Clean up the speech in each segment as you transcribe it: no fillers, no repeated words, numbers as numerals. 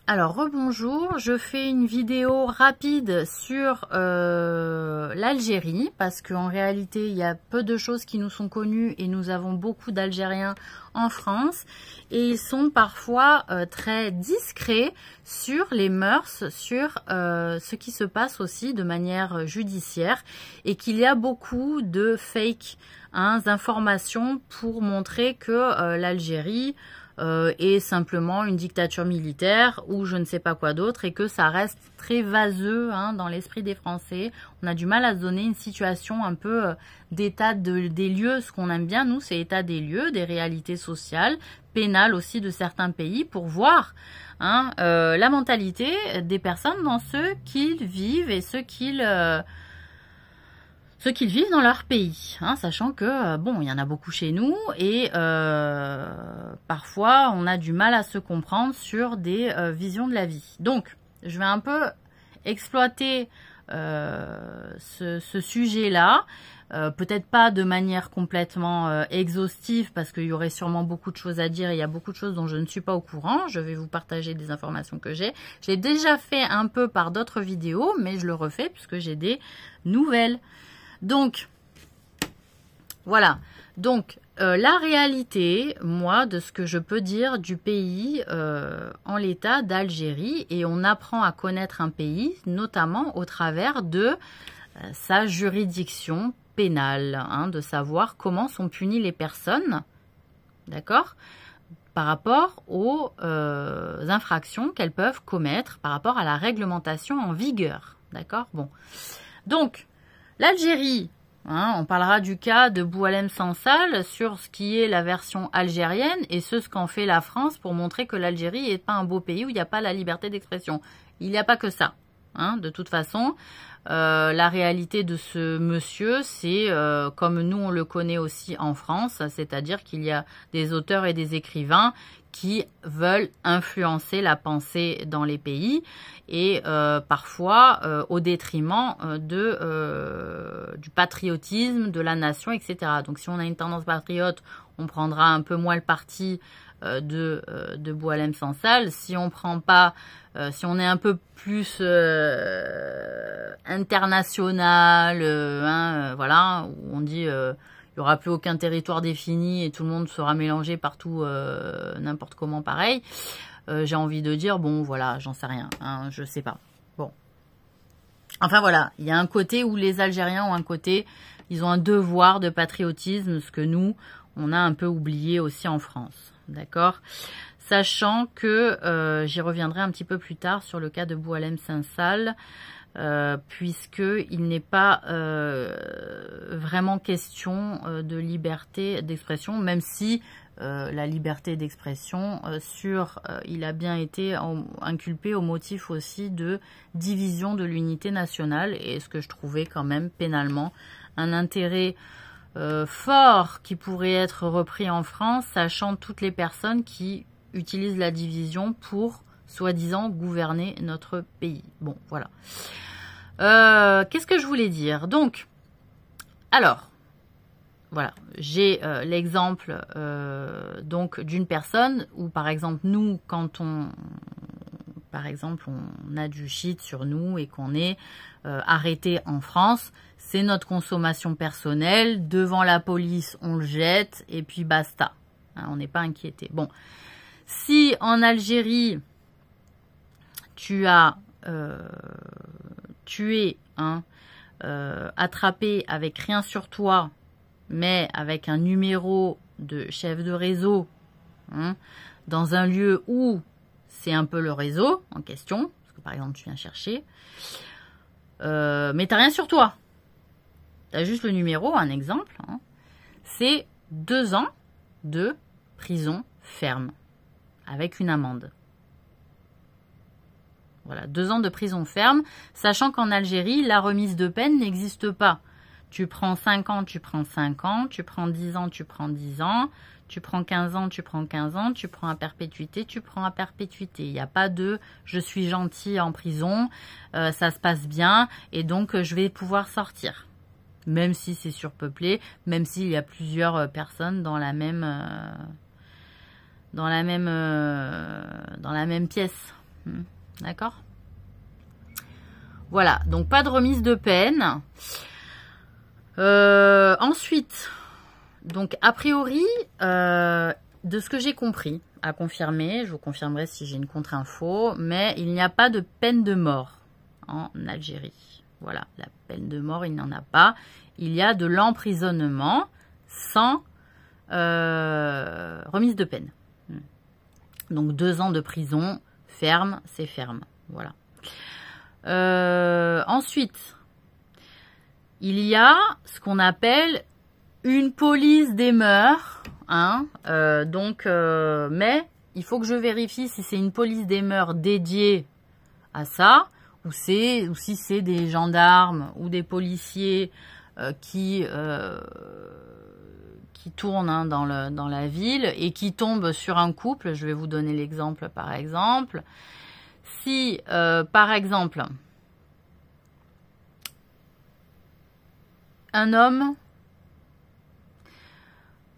Alors rebonjour, je fais une vidéo rapide sur l'Algérie parce qu'en réalité il y a peu de choses qui nous sont connues et nous avons beaucoup d'Algériens en France et ils sont parfois très discrets sur les mœurs, sur ce qui se passe aussi de manière judiciaire et qu'il y a beaucoup de fake informations pour montrer que l'Algérie est simplement une dictature militaire ou je ne sais pas quoi d'autre et que ça reste très vaseux dans l'esprit des Français. On a du mal à se donner une situation un peu d'état des lieux. Ce qu'on aime bien, nous, c'est état des lieux, des réalités sociales, pénales aussi de certains pays pour voir la mentalité des personnes dans ce qu'ils vivent et ce qu'ils vivent dans leur pays, sachant que, bon, il y en a beaucoup chez nous et parfois, on a du mal à se comprendre sur des visions de la vie. Donc, je vais un peu exploiter ce sujet-là, peut-être pas de manière complètement exhaustive parce qu'il y aurait sûrement beaucoup de choses à dire et il y a beaucoup de choses dont je ne suis pas au courant. Je vais vous partager des informations que j'ai. Je l'ai déjà fait un peu par d'autres vidéos, mais je le refais puisque j'ai des nouvelles. Donc, voilà. Donc, la réalité, moi, de ce que je peux dire du pays en l'état d'Algérie, et on apprend à connaître un pays, notamment au travers de sa juridiction pénale, de savoir comment sont punies les personnes, d'accord, par rapport aux infractions qu'elles peuvent commettre, par rapport à la réglementation en vigueur, d'accord. Bon, donc, l'Algérie, on parlera du cas de Boualem Sansal sur ce qui est la version algérienne et ce qu'en fait la France pour montrer que l'Algérie n'est pas un beau pays où il n'y a pas la liberté d'expression. Il n'y a pas que ça. De toute façon, la réalité de ce monsieur, c'est comme nous on le connaît aussi en France, c'est-à-dire qu'il y a des auteurs et des écrivains qui veulent influencer la pensée dans les pays et parfois au détriment du patriotisme de la nation, etc. Donc si on a une tendance patriote, on prendra un peu moins le parti de Boualem Sansal. Si on prend pas, si on est un peu plus international, voilà, où on dit il n'y aura plus aucun territoire défini et tout le monde sera mélangé partout, n'importe comment pareil. J'ai envie de dire, bon, voilà, j'en sais rien, je sais pas. Bon. Enfin, voilà, il y a un côté où les Algériens ont un côté, ils ont un devoir de patriotisme, ce que nous, on a un peu oublié aussi en France. D'accord ? Sachant que, j'y reviendrai un petit peu plus tard sur le cas de Boualem Sansal, puisqu'il n'est pas vraiment question de liberté d'expression, même si la liberté d'expression il a bien été inculpé au motif aussi de division de l'unité nationale, et ce que je trouvais quand même pénalement un intérêt fort qui pourrait être repris en France, sachant toutes les personnes qui utilisent la division pour soi-disant gouverner notre pays. Bon, voilà. Qu'est-ce que je voulais dire? Donc, alors, voilà, j'ai l'exemple donc d'une personne où, par exemple, nous, quand par exemple, on a du shit sur nous et qu'on est arrêté en France, c'est notre consommation personnelle. Devant la police, on le jette et puis basta. On n'est pas inquiété. Bon, si en Algérie, tu as tué, attrapé avec rien sur toi, mais avec un numéro de chef de réseau, dans un lieu où c'est un peu le réseau en question, parce que par exemple tu viens chercher, mais t'as rien sur toi, t'as juste le numéro, un exemple, c'est 2 ans de prison ferme, avec une amende. Voilà, 2 ans de prison ferme, sachant qu'en Algérie, la remise de peine n'existe pas. Tu prends 5 ans, tu prends 5 ans, tu prends 10 ans, tu prends 10 ans, tu prends 15 ans, tu prends 15 ans, tu prends à perpétuité, tu prends à perpétuité. Il n'y a pas de « je suis gentil en prison, ça se passe bien et donc je vais pouvoir sortir ». Même si c'est surpeuplé, même s'il y a plusieurs personnes dans la même pièce. D'accord? Voilà, donc pas de remise de peine. Ensuite, donc a priori, de ce que j'ai compris, à confirmer, je vous confirmerai si j'ai une contre-info, mais il n'y a pas de peine de mort en Algérie. Voilà, la peine de mort, il n'en a pas. Il y a de l'emprisonnement sans remise de peine. Donc 2 ans de prison, ferme, c'est ferme. Voilà. Ensuite, il y a ce qu'on appelle une police des mœurs. Hein, mais il faut que je vérifie si c'est une police des mœurs dédiée à ça, ou si c'est des gendarmes ou des policiers qui tournent hein, dans la ville et qui tombent sur un couple. Je vais vous donner l'exemple par exemple. Si, par exemple, un homme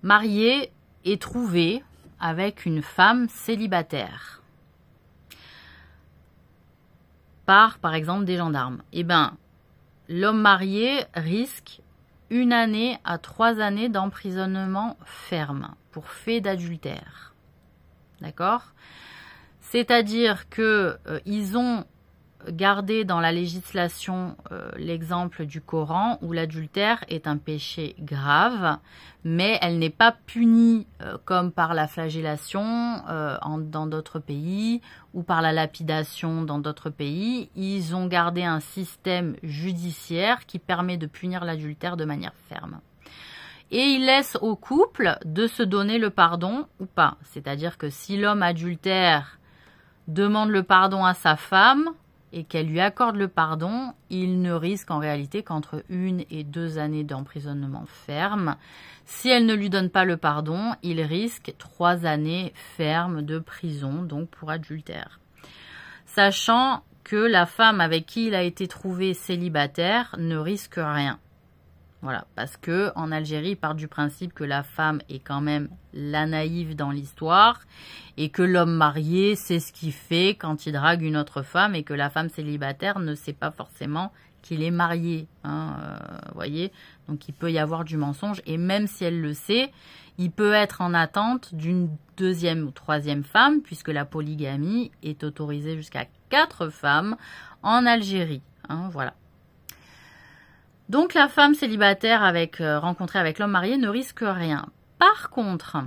marié est trouvé avec une femme célibataire par exemple, des gendarmes, eh ben, l'homme marié risque 1 année à 3 années d'emprisonnement ferme pour fait d'adultère. D'accord? C'est-à-dire que ils ont gardé dans la législation l'exemple du Coran où l'adultère est un péché grave, mais elle n'est pas punie comme par la flagellation dans d'autres pays ou par la lapidation dans d'autres pays. Ils ont gardé un système judiciaire qui permet de punir l'adultère de manière ferme. Et ils laissent au couple de se donner le pardon ou pas. C'est-à-dire que si l'homme adultère demande le pardon à sa femme et qu'elle lui accorde le pardon, il ne risque en réalité qu'entre 1 et 2 années d'emprisonnement ferme. Si elle ne lui donne pas le pardon, il risque 3 années fermes de prison, donc pour adultère. Sachant que la femme avec qui il a été trouvé célibataire ne risque rien. Voilà, parce que en Algérie, il part du principe que la femme est quand même la naïve dans l'histoire et que l'homme marié sait ce qu'il fait quand il drague une autre femme et que la femme célibataire ne sait pas forcément qu'il est marié. Hein, voyez, donc il peut y avoir du mensonge et même si elle le sait, il peut être en attente d'une 2e ou 3e femme puisque la polygamie est autorisée jusqu'à 4 femmes en Algérie. Hein, voilà. Donc la femme célibataire rencontrée avec l'homme marié ne risque rien. Par contre,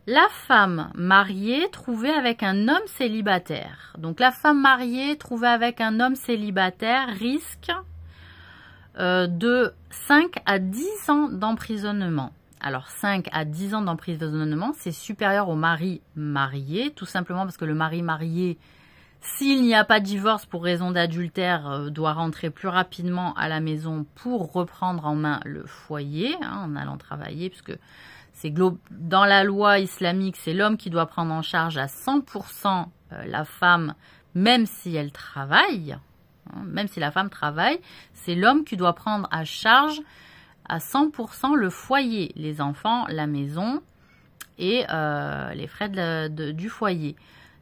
la femme mariée trouvée avec un homme célibataire. Donc la femme mariée trouvée avec un homme célibataire risque de 5 à 10 ans d'emprisonnement. Alors 5 à 10 ans d'emprisonnement, c'est supérieur au mari marié, tout simplement parce que le mari marié, s'il n'y a pas de divorce pour raison d'adultère, doit rentrer plus rapidement à la maison pour reprendre en main le foyer, hein, en allant travailler, puisque c'est dans la loi islamique, c'est l'homme qui doit prendre en charge à 100% la femme, même si elle travaille, hein, même si la femme travaille, c'est l'homme qui doit prendre à charge à 100% le foyer, les enfants, la maison et les frais du foyer.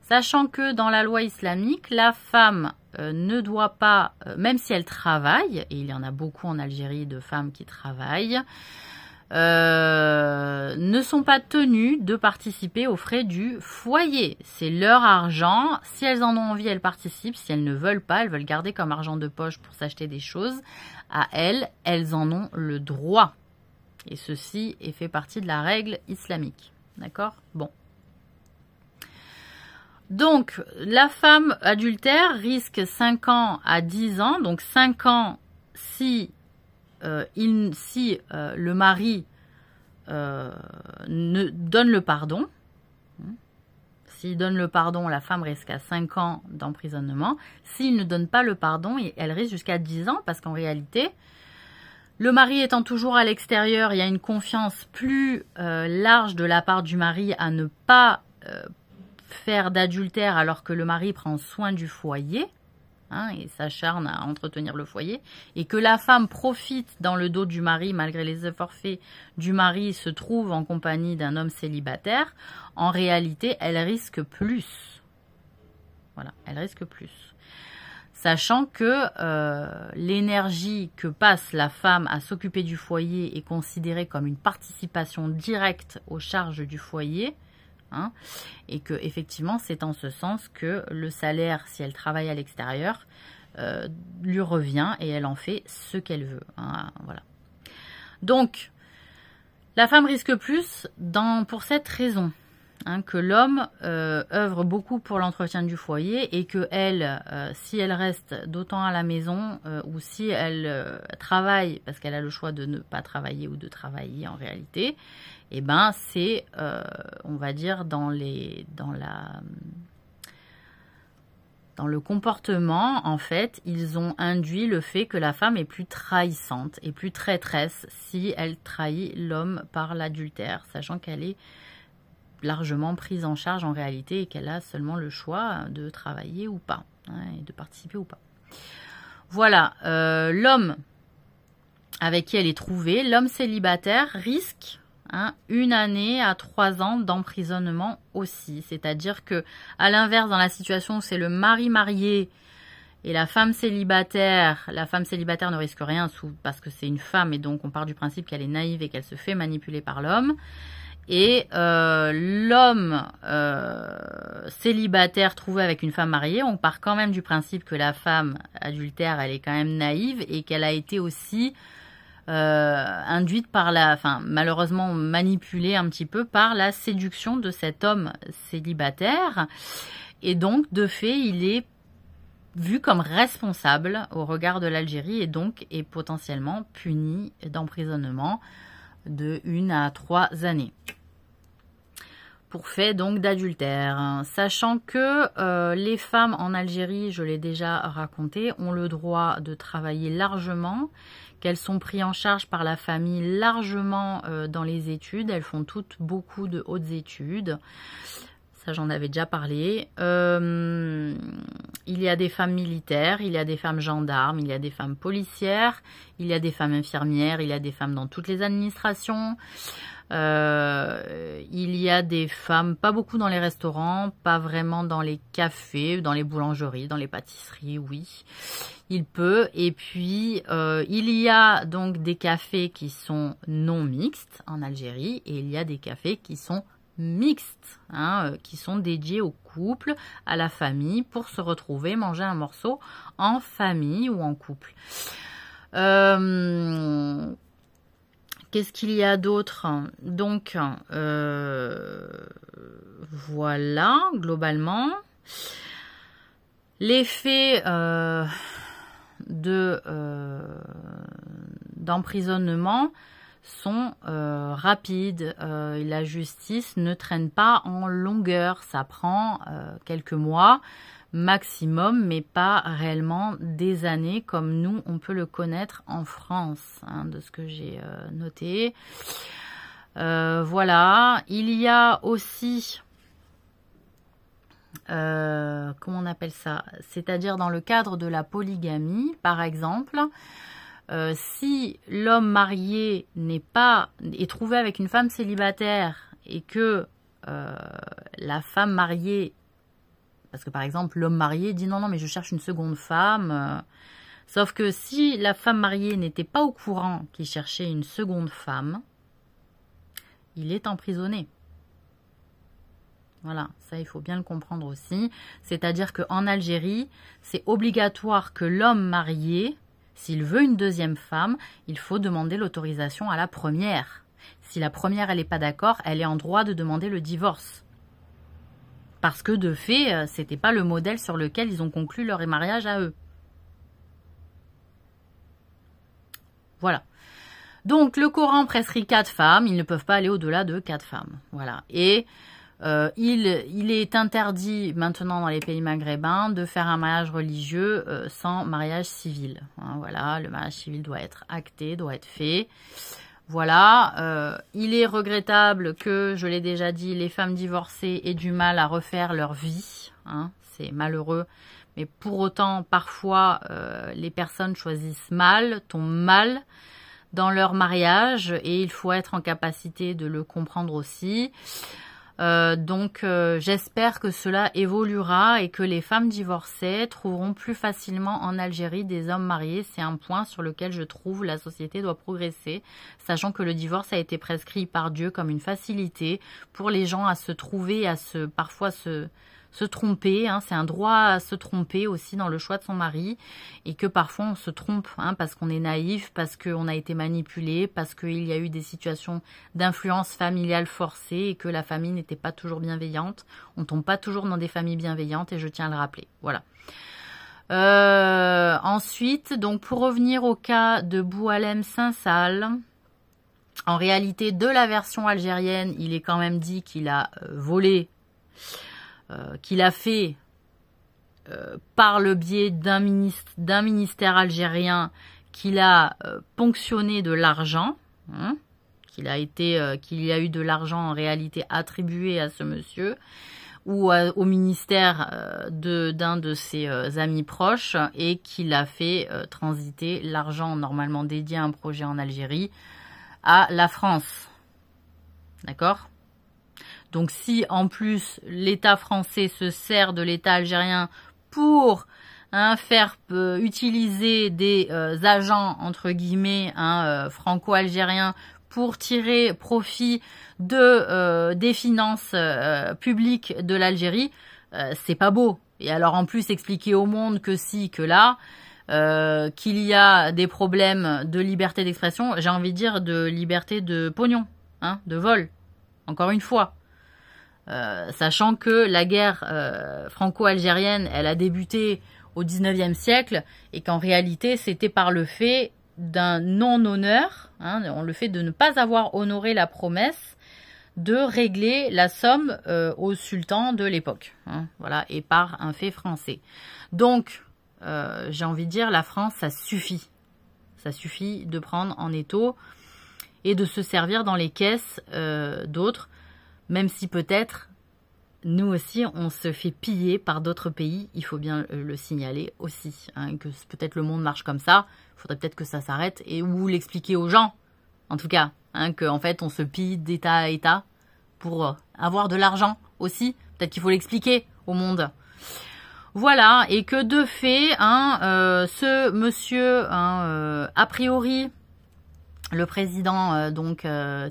Sachant que dans la loi islamique, la femme ne doit pas, même si elle travaille, et il y en a beaucoup en Algérie de femmes qui travaillent, ne sont pas tenues de participer aux frais du foyer. C'est leur argent. Si elles en ont envie, elles participent. Si elles ne veulent pas, elles veulent garder comme argent de poche pour s'acheter des choses, à elles en ont le droit. Et ceci fait partie de la règle islamique. D'accord? Bon. Donc, la femme adultère risque 5 ans à 10 ans. Donc, 5 ans si le mari ne donne le pardon. S'il donne le pardon, la femme risque à 5 ans d'emprisonnement. S'il ne donne pas le pardon, elle risque jusqu'à 10 ans parce qu'en réalité, le mari étant toujours à l'extérieur, il y a une confiance plus large de la part du mari à ne pas faire d'adultère alors que le mari prend soin du foyer, hein, et s'acharne à entretenir le foyer, et que la femme profite dans le dos du mari, malgré les efforts faits du mari, se trouve en compagnie d'un homme célibataire, en réalité, elle risque plus. Voilà, elle risque plus. Sachant que l'énergie que passe la femme à s'occuper du foyer est considérée comme une participation directe aux charges du foyer, hein, et que effectivement c'est en ce sens que le salaire, si elle travaille à l'extérieur, lui revient et elle en fait ce qu'elle veut, hein, voilà. Donc la femme risque plus pour cette raison. Hein, que l'homme œuvre beaucoup pour l'entretien du foyer et que elle, si elle reste d'autant à la maison ou si elle travaille, parce qu'elle a le choix de ne pas travailler ou de travailler en réalité, et ben c'est, on va dire, dans le comportement, en fait, ils ont induit le fait que la femme est plus trahissante et plus traîtresse si elle trahit l'homme par l'adultère, sachant qu'elle est largement prise en charge en réalité et qu'elle a seulement le choix de travailler ou pas, hein, et de participer ou pas. Voilà, l'homme avec qui elle est trouvée, l'homme célibataire risque 1 année à 3 ans d'emprisonnement aussi. C'est-à-dire que, à l'inverse, dans la situation où c'est le mari marié et la femme célibataire ne risque rien parce que c'est une femme et donc on part du principe qu'elle est naïve et qu'elle se fait manipuler par l'homme. Et l'homme célibataire trouvé avec une femme mariée, on part quand même du principe que la femme adultère, elle est quand même naïve et qu'elle a été aussi induite par malheureusement manipulée un petit peu par la séduction de cet homme célibataire. Et donc, de fait, il est vu comme responsable au regard de l'Algérie et donc est potentiellement puni d'emprisonnement de 1 à 3 années pour fait donc d'adultère, sachant que les femmes en Algérie, je l'ai déjà raconté, ont le droit de travailler largement, qu'elles sont prises en charge par la famille largement dans les études, elles font toutes beaucoup de hautes études. Ça, j'en avais déjà parlé. Il y a des femmes militaires, il y a des femmes gendarmes, il y a des femmes policières, il y a des femmes infirmières, il y a des femmes dans toutes les administrations. Il y a des femmes, pas beaucoup dans les restaurants, pas vraiment dans les cafés, dans les boulangeries, dans les pâtisseries, oui. Il peut. Et puis, il y a donc des cafés qui sont non mixtes en Algérie et il y a des cafés qui sont mixtes, qui sont dédiés au couple, à la famille, pour se retrouver, manger un morceau en famille ou en couple. Qu'est-ce qu'il y a d'autre? Donc, voilà, globalement. L'effet d'emprisonnement sont rapides. La justice ne traîne pas en longueur. Ça prend quelques mois maximum, mais pas réellement des années comme nous, on peut le connaître en France, de ce que j'ai noté. Voilà. Il y a aussi, comment on appelle ça? C'est-à-dire dans le cadre de la polygamie, par exemple, si l'homme marié est trouvé avec une femme célibataire et que la femme mariée, parce que par exemple l'homme marié dit non mais je cherche une seconde femme, sauf que si la femme mariée n'était pas au courant qu'il cherchait une seconde femme, il est emprisonné. Voilà, ça il faut bien le comprendre aussi, c'est-à-dire qu'en Algérie c'est obligatoire que l'homme marié, s'il veut une deuxième femme, il faut demander l'autorisation à la première. Si la première, elle n'est pas d'accord, elle est en droit de demander le divorce. Parce que de fait, c'était pas le modèle sur lequel ils ont conclu leur mariage à eux. Voilà. Donc, le Coran prescrit 4 femmes. Ils ne peuvent pas aller au-delà de 4 femmes. Voilà. Et il est interdit maintenant dans les pays maghrébins de faire un mariage religieux sans mariage civil. Hein, voilà, le mariage civil doit être acté, doit être fait. Voilà, il est regrettable que, je l'ai déjà dit, les femmes divorcées aient du mal à refaire leur vie. Hein, c'est malheureux. Mais pour autant, parfois, les personnes choisissent mal, tombent mal dans leur mariage. Et il faut être en capacité de le comprendre aussi. Donc j'espère que cela évoluera et que les femmes divorcées trouveront plus facilement en Algérie des hommes mariés. C'est un point sur lequel je trouve la société doit progresser, sachant que le divorce a été prescrit par Dieu comme une facilité pour les gens à se trouver, à parfois se tromper, hein, c'est un droit à se tromper aussi dans le choix de son mari, et que parfois on se trompe, hein, parce qu'on est naïf, parce qu'on a été manipulé, parce qu'il y a eu des situations d'influence familiale forcée et que la famille n'était pas toujours bienveillante. On tombe pas toujours dans des familles bienveillantes et je tiens à le rappeler. Voilà. Ensuite, donc pour revenir au cas de Boualem Sansal, en réalité de la version algérienne, il est quand même dit qu'il a volé, qu'il a fait par le biais d'un ministère algérien, qu'il a ponctionné de l'argent, hein, qu'il y a eu de l'argent en réalité attribué à ce monsieur ou au ministère d'un de ses amis proches, et qu'il a fait transiter l'argent normalement dédié à un projet en Algérie à la France. D'accord ? Donc si en plus l'État français se sert de l'État algérien pour faire utiliser des agents entre guillemets franco-algériens pour tirer profit des finances publiques de l'Algérie, c'est pas beau. Et alors en plus expliquer au monde que si, que là, qu'il y a des problèmes de liberté d'expression, j'ai envie de dire de liberté de pognon, hein, de vol, encore une fois. Sachant que la guerre franco-algérienne, elle a débuté au 19e siècle et qu'en réalité, c'était par le fait d'un non-honneur, hein, le fait de ne pas avoir honoré la promesse de régler la somme au sultan de l'époque, hein, voilà, et par un fait français. Donc, j'ai envie de dire, la France, ça suffit. Ça suffit de prendre en étau et de se servir dans les caisses d'autres, même si peut-être, nous aussi, on se fait piller par d'autres pays, il faut bien le signaler aussi, hein, que peut-être le monde marche comme ça, il faudrait peut-être que ça s'arrête, et ou l'expliquer aux gens, en tout cas, hein, qu'en fait, on se pille d'État à État pour avoir de l'argent aussi, peut-être qu'il faut l'expliquer au monde. Voilà, et que de fait, hein, ce monsieur, hein, a priori, le président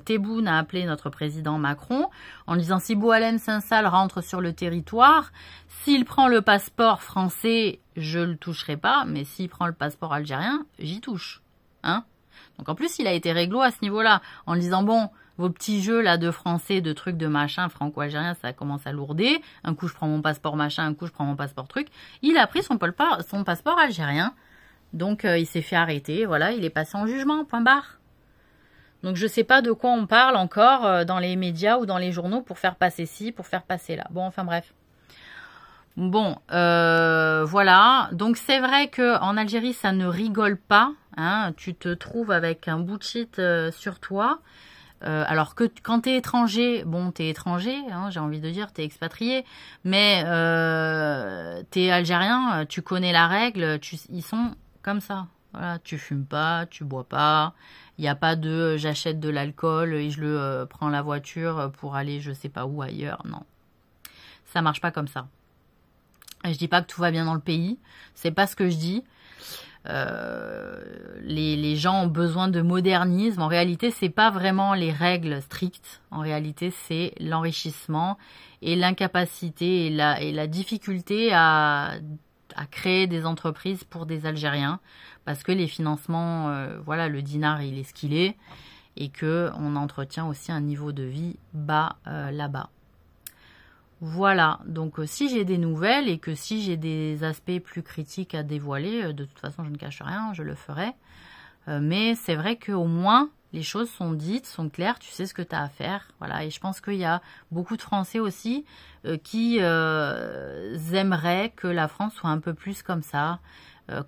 Tebboune a appelé notre président Macron en disant si Boualem Sansal rentre sur le territoire, s'il prend le passeport français, je le toucherai pas, mais s'il prend le passeport algérien, j'y touche. Hein, donc en plus, il a été réglo à ce niveau-là, en disant bon, vos petits jeux là de français, de trucs de machin, franco-algérien, ça commence à lourder. Un coup je prends mon passeport machin, un coup je prends mon passeport truc. Il a pris son passeport algérien, donc il s'est fait arrêter, voilà, il est passé en jugement, point barre. Donc je sais pas de quoi on parle encore dans les médias ou dans les journaux pour faire passer ci, pour faire passer là. Bon, enfin bref. Bon, voilà. Donc c'est vrai que en Algérie ça ne rigole pas. Hein. Tu te trouves avec un bout de shit sur toi. Alors que quand t'es étranger, bon t'es étranger, hein, j'ai envie de dire, t'es expatrié, mais t'es algérien, tu connais la règle, ils sont comme ça. Voilà, tu fumes pas, tu bois pas. Il n'y a pas de j'achète de l'alcool et je le prends la voiture pour aller je sais pas où ailleurs. Non, ça marche pas comme ça. Je dis pas que tout va bien dans le pays, c'est pas ce que je dis. Les gens ont besoin de modernisme. En réalité, c'est pas vraiment les règles strictes. En réalité, c'est l'enrichissement et l'incapacité et la difficulté à créer des entreprises pour des Algériens. Parce que les financements, voilà, le dinar, il est ce qu'il est. Et qu'on entretient aussi un niveau de vie bas là-bas. Voilà, donc si j'ai des nouvelles et que si j'ai des aspects plus critiques à dévoiler, de toute façon je ne cache rien, je le ferai. Mais c'est vrai qu'au moins les choses sont dites, sont claires, tu sais ce que tu as à faire. Voilà, et je pense qu'il y a beaucoup de Français aussi qui aimeraient que la France soit un peu plus comme ça,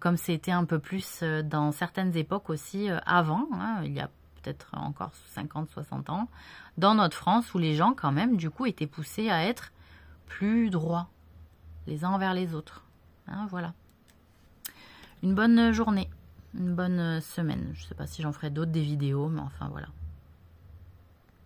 comme c'était un peu plus dans certaines époques aussi avant, hein, il y a peut-être encore 50, 60 ans, dans notre France où les gens quand même du coup étaient poussés à être plus droits les uns envers les autres. Hein, voilà. Une bonne journée, une bonne semaine. Je ne sais pas si j'en ferai d'autres des vidéos, mais enfin voilà.